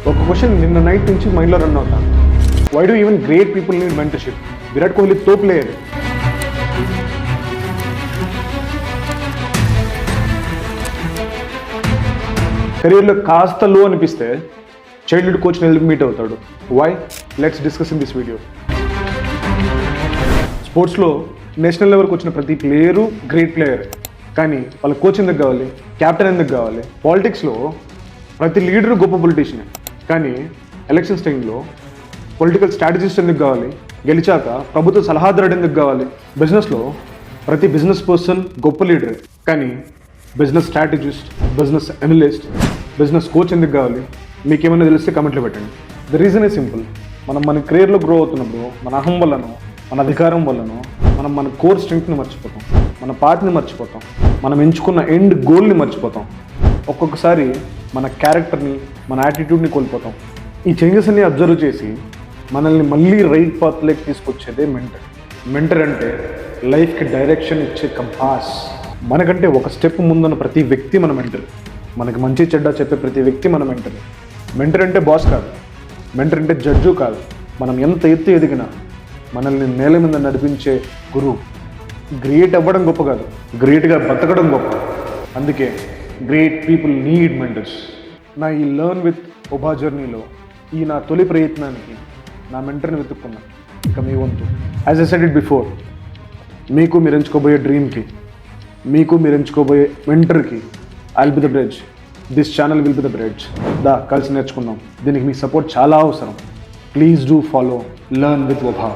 ఒక క్వశ్చన్ నిన్న నైట్ నుంచి మైండ్లో రన్ అవుతాను. Why do even great people need mentorship? Virat Kohli తో ప్లేయర్. కెరీర్లో కాస్త లో అనిపిస్తే చైల్డ్హుడ్ కోచ్ని వెళ్ళి మీట్ అవుతాడు. Why? Let's discuss in this video. స్పోర్ట్స్లో నేషనల్ లెవెల్కి వచ్చిన ప్రతి ప్లేయరు గ్రేట్ ప్లేయర్, కానీ వాళ్ళ కోచ్ ఎందుకు కావాలి? క్యాప్టెన్ ఎందుకు కావాలి? పాలిటిక్స్లో ప్రతి లీడరు గొప్ప పొలిటీషియన్, కానీ ఎలక్షన్స్ టైంలో పొలిటికల్ స్ట్రాటజిస్ట్ ఎందుకు కావాలి? గెలిచాక ప్రభుత్వ సలహాదారుడు ఎందుకు కావాలి? బిజినెస్లో ప్రతి బిజినెస్ పర్సన్ గొప్ప లీడర్, కానీ business strategist, business analyst, business coach ఎందుకు కావాలి? మీకేమైనా తెలిస్తే కమెంట్లో పెట్టండి. The reason is simple. మనం మన కెరీర్లో గ్రో అవుతున్నప్పుడు మన అహం వల్లనో, మన అధికారం వల్లనో మన కోర్ స్ట్రెంగ్త్ని మర్చిపోతాం, మన పాత్ని మర్చిపోతాం, మనం ఎంచుకున్న ఎండ్ గోల్ని మర్చిపోతాం. ఒక్కొక్కసారి మన క్యారెక్టర్ని, మన యాటిట్యూడ్ని కోల్పోతాం. ఈ చేంజెస్ అన్ని అబ్జర్వ్ చేసి మనల్ని మళ్ళీ రైట్ పాత్లోకి తీసుకొచ్చేదే మెంటర్. మెంటర్ అంటే లైఫ్కి డైరెక్షన్ ఇచ్చే కంపాస్. మనకంటే ఒక స్టెప్ ముందున్న ప్రతి వ్యక్తి మన మెంటర్. మనకి మంచి చెడ్డ చెప్పే ప్రతి వ్యక్తి మన మెంటర్. మెంటర్ అంటే బాస్ కాదు, మెంటర్ అంటే జడ్జు కాదు. మనం ఎంత ఎత్తు ఎదిగినా మనల్ని నేల మీద నడిపించే గురువు. గ్రేట్ అవ్వడం గొప్ప కాదు, గ్రేట్గా బతకడం గొప్ప. అందుకే గ్రేట్ పీపుల్ నీడ్ మెంటర్స్. నా ఈ లర్న్ విత్ ఒభా జర్నీలో ఈ నా తొలి ప్రయత్నానికి నా మెంటర్ని వెతుక్కున్నా. ఇక మీ వంతు. As I said it before, మీకు మీరు ఎంచుకోబోయే డ్రీమ్కి, మీకు మీరు ఎంచుకోబోయే మెంటర్కి I will be the bridge. This channel will be the bridge. కలిసి నేర్చుకుందాం. దీనికి మీ సపోర్ట్ చాలా అవసరం. Please do follow learn with ఒభా.